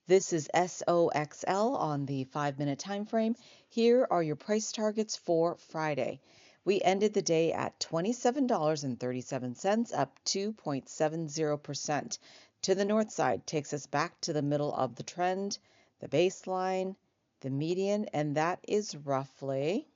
This is Soxl on the 5-minute time frame. Here are your price targets for Friday. We ended the day at $27.37, up 2.70%. To the north side takes us back to the middle of the trend, the baseline, the median, and that is roughly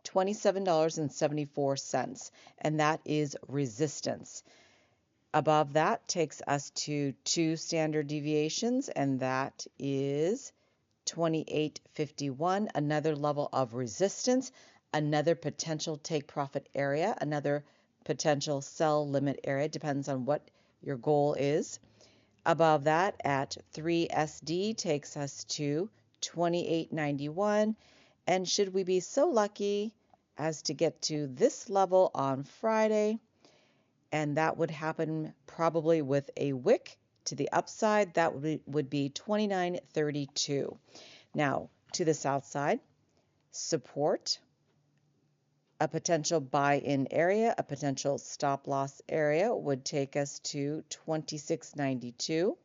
$27.74, and that is resistance. Above that takes us to 2 standard deviations, and that is 28.51, another level of resistance, another potential take profit area, another potential sell limit area, depends on what your goal is. Above that at 3 SD takes us to 28.91, and should we be so lucky as to get to this level on Friday, and that would happen probably with a wick to the upside, that would be 29.32. Now, to the south side, support, a potential buy-in area, a potential stop-loss area would take us to 26.92.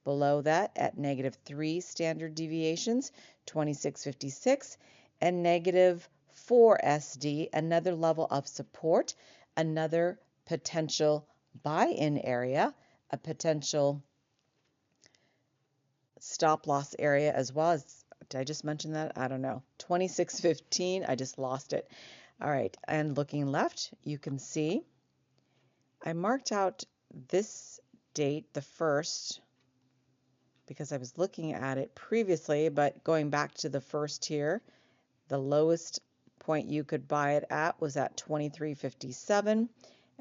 Below that, at -3 standard deviations, 26.56, and -4 SD, another level of support, another potential buy-in area, a potential stop-loss area as well as, did I just mention that? I don't know. 26.15, I just lost it. All right, and looking left, you can see I marked out this date, the 1st, because I was looking at it previously, but going back to the 1st here, the lowest point you could buy it at was at 23.57,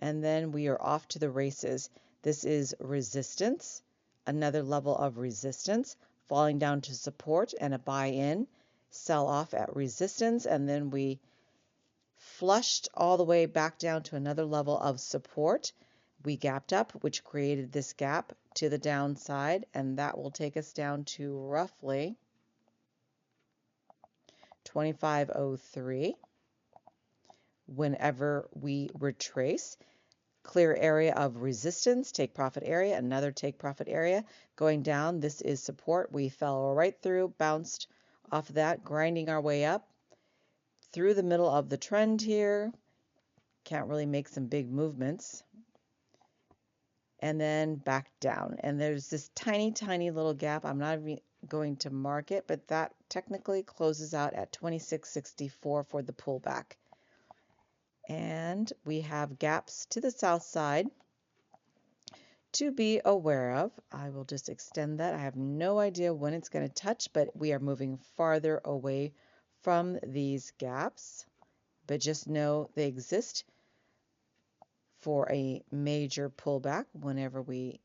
and then we are off to the races. This is resistance, another level of resistance, falling down to support and a buy-in, sell off at resistance, and then we flushed all the way back down to another level of support. We gapped up, which created this gap to the downside, and that will take us down to roughly 25.03. Whenever we retrace, clear area of resistance, take profit area, another take profit area. Going down, this is support. We fell right through, bounced off of that, grinding our way up through the middle of the trend here. Can't really make some big movements. And then back down. And there's this tiny, tiny little gap. I'm not even going to mark it, but that technically closes out at 26.64 for the pullback. And we have gaps to the south side to be aware of. I will just extend that. I have no idea when it's going to touch, but we are moving farther away from these gaps. But just know they exist for a major pullback whenever we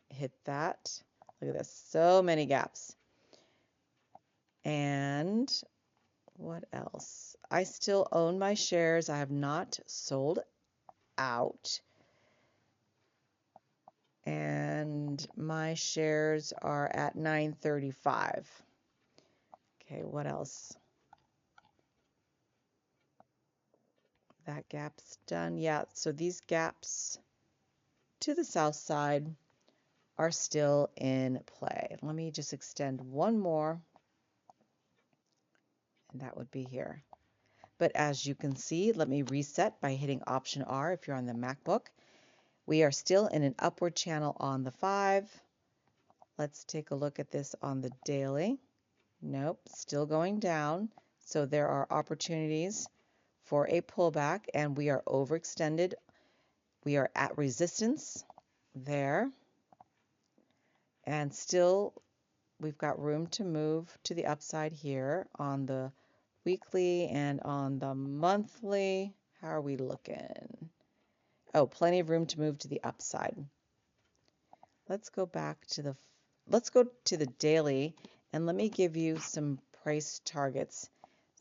hit that. Look at this, so many gaps. And what else? I still own my shares. I have not sold out. And my shares are at 9.35. Okay, what else? That gap's done. Yeah, so these gaps to the south side are still in play. Let me just extend one more, and that would be here. But as you can see, let me reset by hitting Option R if you're on the MacBook. We are still in an upward channel on the 5. Let's take a look at this on the daily. Nope, still going down. So there are opportunities for a pullback, and we are overextended. We are at resistance there. And still, we've got room to move to the upside here on the weekly and on the monthly. How are we looking? Oh, plenty of room to move to the upside. Let's go back to the daily, and let me give you some price targets.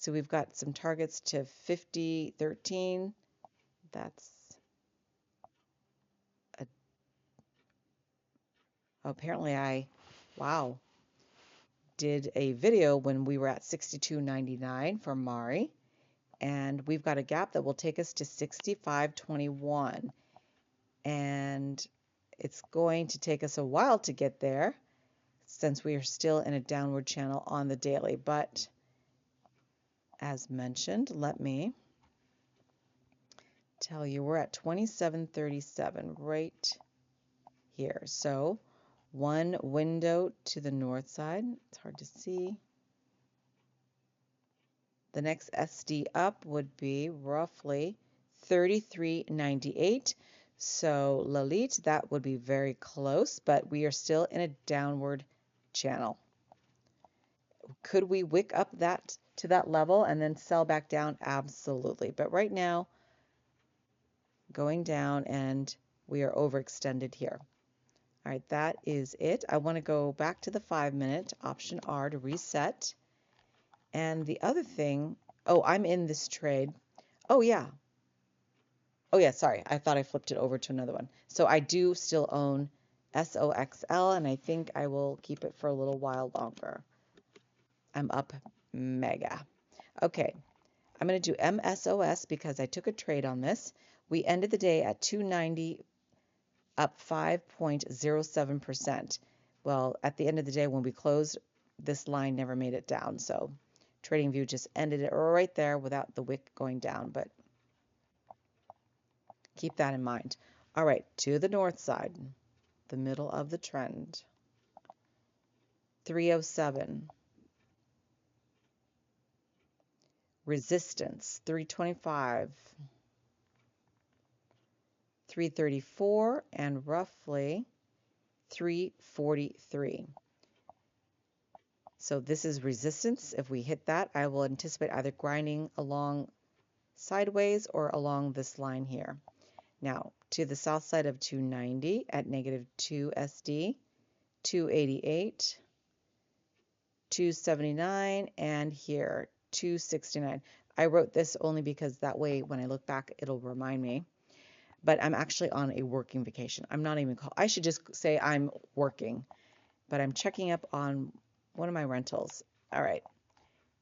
So we've got some targets to 50.13. That's apparently wow, did a video when we were at 62.99 for Mari, and we've got a gap that will take us to 65.21, and it's going to take us a while to get there. since we are still in a downward channel on the daily. But as mentioned, let me tell you we're at 2737 right here. So one window to the north side. It's hard to see. The next SD up would be roughly 33.98. So Lalit, that would be very close, but we are still in a downward channel. Could we wick up that to that level and then sell back down? Absolutely. But right now, going down, and we are overextended here. All right, that is it. I want to go back to the 5-minute, option R to reset. And the other thing, oh, I'm in this trade. Oh, yeah. Oh, yeah, sorry. I thought I flipped it over to another one. So I do still own Soxl, and I think I will keep it for a little while longer. I'm up mega. Okay, I'm going to do Msos because I took a trade on this. We ended the day at 290, up 5.07%. Well, at the end of the day when we closed, this line never made it down. So TradingView just ended it right there without the wick going down, but keep that in mind. All right, to the north side, the middle of the trend, 307. Resistance, 325. 334 and roughly 343. So this is resistance. If we hit that, I will anticipate either grinding along sideways or along this line here. Now, to the south side of 290 at -2 SD, 288, 279, and here, 269. I wrote this only because that way when I look back, it'll remind me. But I'm actually on a working vacation. I'm not even I should just say I'm working, but I'm checking up on one of my rentals. All right.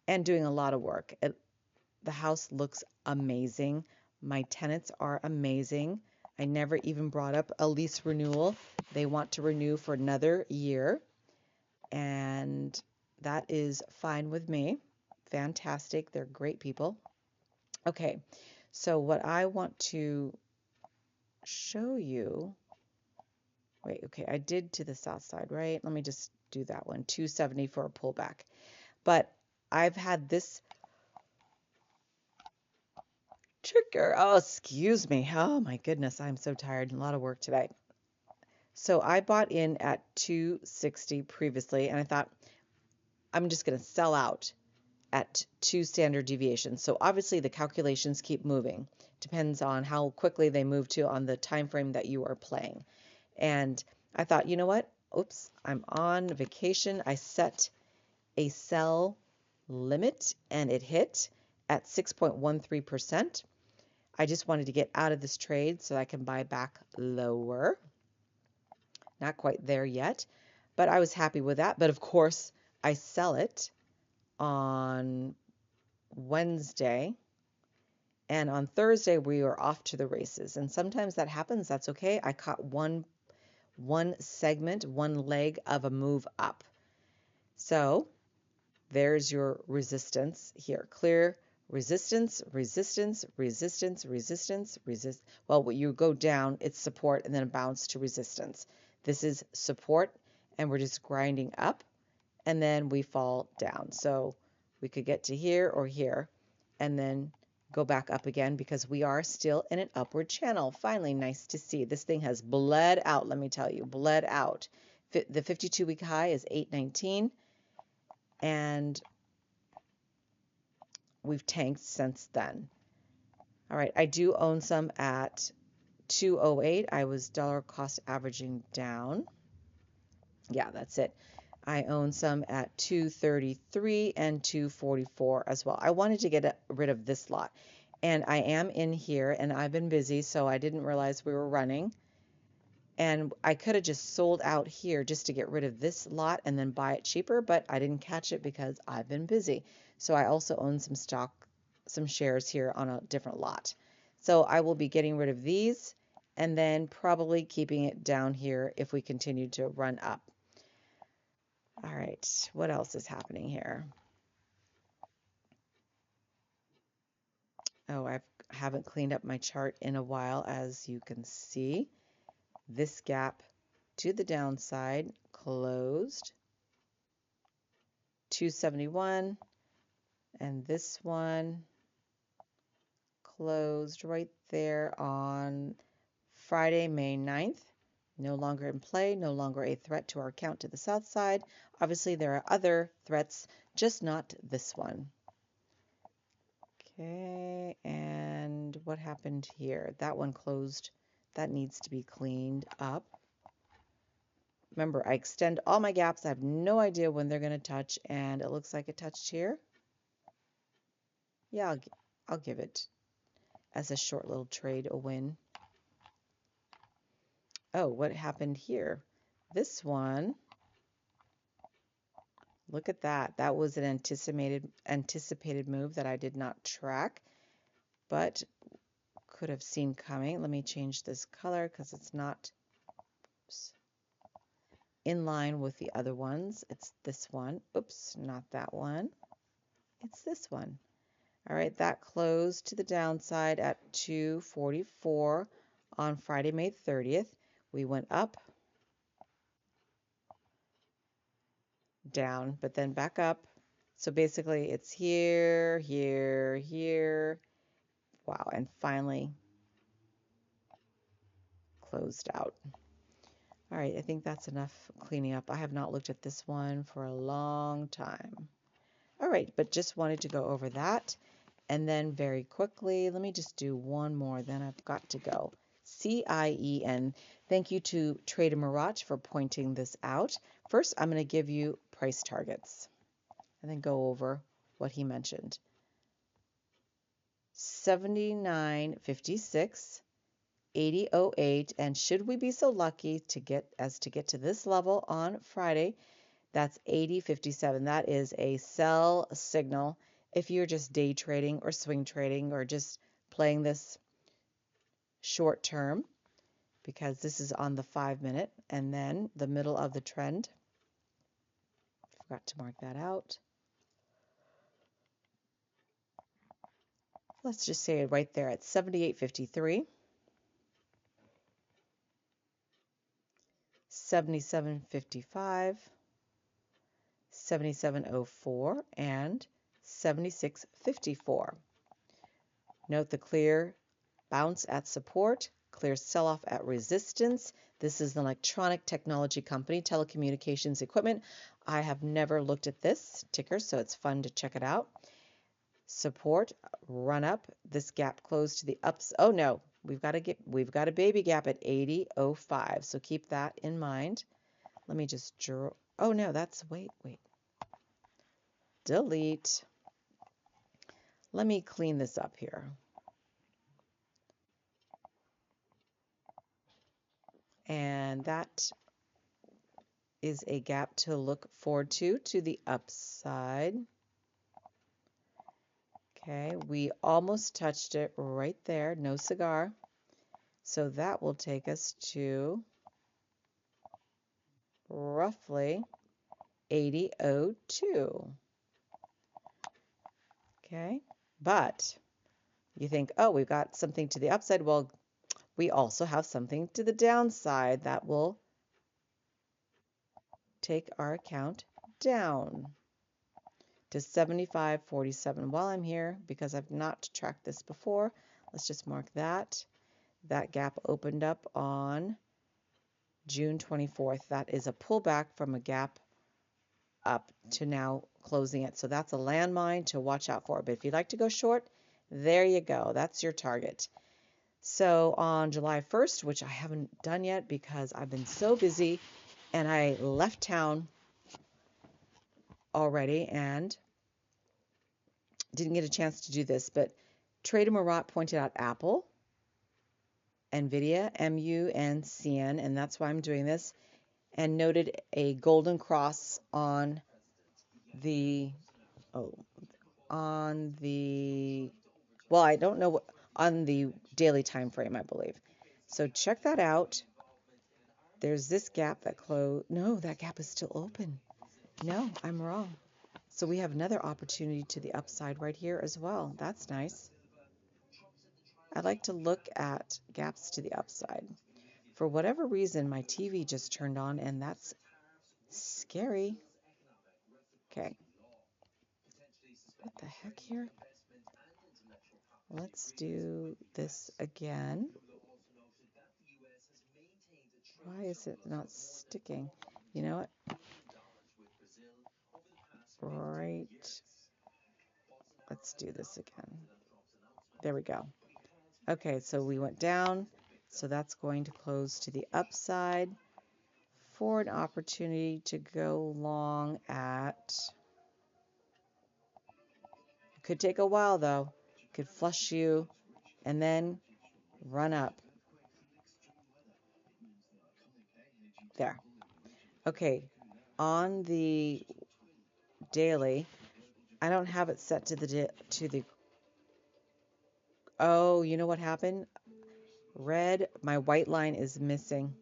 And doing a lot of work. The house looks amazing. My tenants are amazing. I never even brought up a lease renewal. They want to renew for another year, and that is fine with me. Fantastic. They're great people. Okay. So what I want to show you, wait, okay, I did to the south side, right? Let me just do that one, 270 for a pullback. But I've had this trigger. Oh, excuse me. Oh my goodness, I'm so tired. A lot of work today. So I bought in at 260 previously, and I thought I'm just going to sell out at 2 standard deviations. So obviously the calculations keep moving. Depends on how quickly they move to on the time frame that you are playing. And I thought, you know what? Oops, I'm on vacation. I set a sell limit and it hit at 6.13%. I just wanted to get out of this trade so I can buy back lower. Not quite there yet, but I was happy with that. But of course, I sell it on Wednesday, and on Thursday we were off to the races. And sometimes that happens. That's okay. I caught one segment, one leg of a move up. So there's your resistance here. Clear resistance, resistance, resistance, resistance, resist. Well, when you go down, it's support and then a bounce to resistance. This is support, and we're just grinding up, and then we fall down. So we could get to here or here, and then go back up again because we are still in an upward channel. Finally, nice to see. This thing has bled out, let me tell you, bled out. The 52-week high is 819, and we've tanked since then. All right, I do own some at 208. I was dollar cost averaging down. Yeah, that's it. I own some at 233 and 244 as well. I wanted to get rid of this lot, and I am in here, and I've been busy, so I didn't realize we were running. And I could have just sold out here just to get rid of this lot and then buy it cheaper, but I didn't catch it because I've been busy. So I also own some stock, some shares here on a different lot. So I will be getting rid of these and then probably keeping it down here if we continue to run up. All right, what else is happening here? Oh, I haven't cleaned up my chart in a while, as you can see. This gap to the downside closed 271, and this one closed right there on Friday, May 9th. No longer in play, no longer a threat to our account to the south side. Obviously, there are other threats, just not this one. Okay, and what happened here? That one closed. That needs to be cleaned up. Remember, I extend all my gaps. I have no idea when they're going to touch, and it looks like it touched here. Yeah, I'll give it as a short little trade a win. Oh, what happened here? This one, look at that. That was an anticipated move that I did not track, but could have seen coming. Let me change this color because it's not in line with the other ones. It's this one. Oops, not that one. It's this one. All right, that closed to the downside at 244 on Friday, May 30th. We went up, down, but then back up. So basically it's here, here, here. Wow, and finally closed out. All right, I think that's enough cleaning up. I have not looked at this one for a long time. All right, but just wanted to go over that. And then very quickly, let me just do one more, then I've got to go. CIEN. Thank you to Trader Mirage for pointing this out. First, I'm going to give you price targets and then go over what he mentioned. 79.56, 80.08, and should we be so lucky to get to this level on Friday, that's 80.57. That is a sell signal if you're just day trading or swing trading or just playing this short term, because this is on the 5-minute and then the middle of the trend. Forgot to mark that out. Let's just say it right there at 78.53, 77.55, 77.04, and 76.54. Note the clear bounce at support, clear sell-off at resistance. This is an electronic technology company, telecommunications equipment. I have never looked at this ticker, so it's fun to check it out. Support, run up. This gap closed to the ups. Oh no, we've got a baby gap at 80.05. So keep that in mind. Let me just draw. Oh no, that's wait. Delete. Let me clean this up here. And that is a gap to look forward to the upside. Okay, we almost touched it right there, no cigar. So that will take us to roughly 80.02. Okay, but you think, oh, we've got something to the upside. Well, we also have something to the downside that will take our account down to 75.47. While I'm here, because I've not tracked this before, let's just mark that. That gap opened up on June 24th. That is a pullback from a gap up to now closing it. So that's a landmine to watch out for. But if you'd like to go short, there you go. That's your target. So on July 1st, which I haven't done yet because I've been so busy and I left town already and didn't get a chance to do this, but Trader Marat pointed out Apple, NVIDIA, MU, and Cien, and that's why I'm doing this, and noted a golden cross on the, well, I don't know, on the daily time frame, I believe. So check that out. There's this gap that closed. No, that gap is still open. No, I'm wrong. So we have another opportunity to the upside right here as well. That's nice. I like to look at gaps to the upside. For whatever reason, my TV just turned on, and that's scary. Okay. What the heck here? Let's do this again. Why is it not sticking? You know what? Right. Let's do this again. There we go. Okay, so we went down. So that's going to close to the upside for an opportunity to go long at. It could take a while though. It could flush you and then run up. There. Okay, on the daily, I don't have it set to the. Oh, you know what happened? Red, my white line is missing.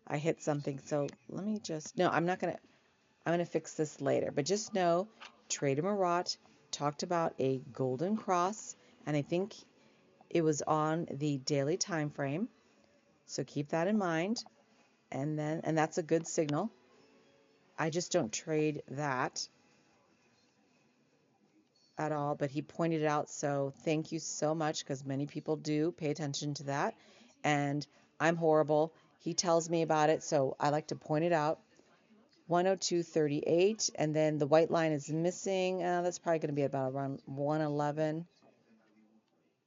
I hit something, so let me just. No, I'm gonna fix this later. But just know, Trader Marat talked about a golden cross, and I think it was on the daily time frame. So keep that in mind, and that's a good signal. I just don't trade that at all, but he pointed it out, so thank you so much, because many people do pay attention to that, and I'm horrible. He tells me about it, so I like to point it out. 102.38, and then the white line is missing. That's probably going to be about around 111.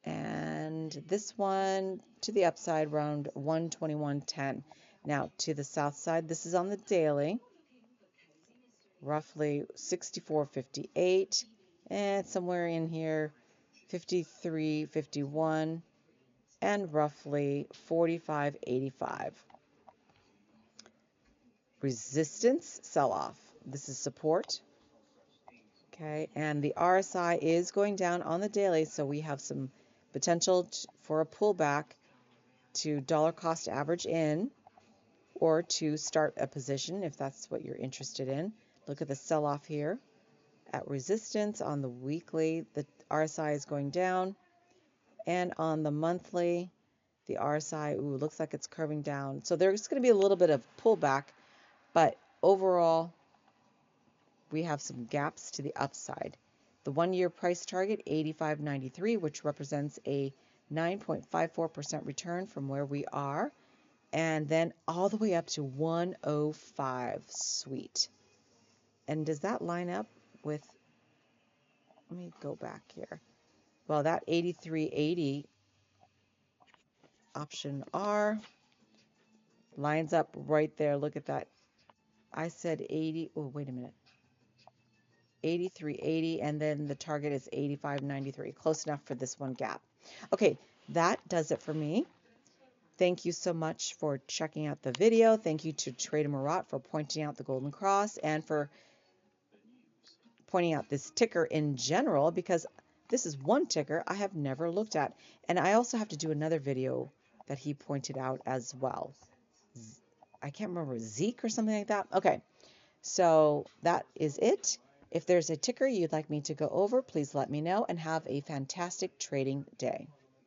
And this one to the upside around 121.10. Now to the south side, this is on the daily, roughly 64.58, and somewhere in here 53.51, and roughly 45.85. Resistance, sell off. This is support. Okay, and the RSI is going down on the daily, so we have some potential for a pullback to dollar cost average in, or to start a position if that's what you're interested in. Look at the sell-off here at resistance on the weekly. The RSI is going down, and on the monthly, the RSI looks like it's curving down. So there's going to be a little bit of pullback, but overall, we have some gaps to the upside. The 1-year price target, 85.93, which represents a 9.54% return from where we are, and then all the way up to 105. Sweet. And does that line up with, let me go back here. Well, that 83.80 option R lines up right there. Look at that. I said 80. Oh, wait a minute. 83.80, and then the target is 85.93. Close enough for this one gap. Okay, that does it for me. Thank you so much for checking out the video. Thank you to Trader Marat for pointing out the Golden Cross and for pointing out this ticker in general, because this is one ticker I have never looked at. And I also have to do another video that he pointed out as well. I can't remember, Zeke or something like that. Okay, so that is it. If there's a ticker you'd like me to go over, please let me know, and have a fantastic trading day.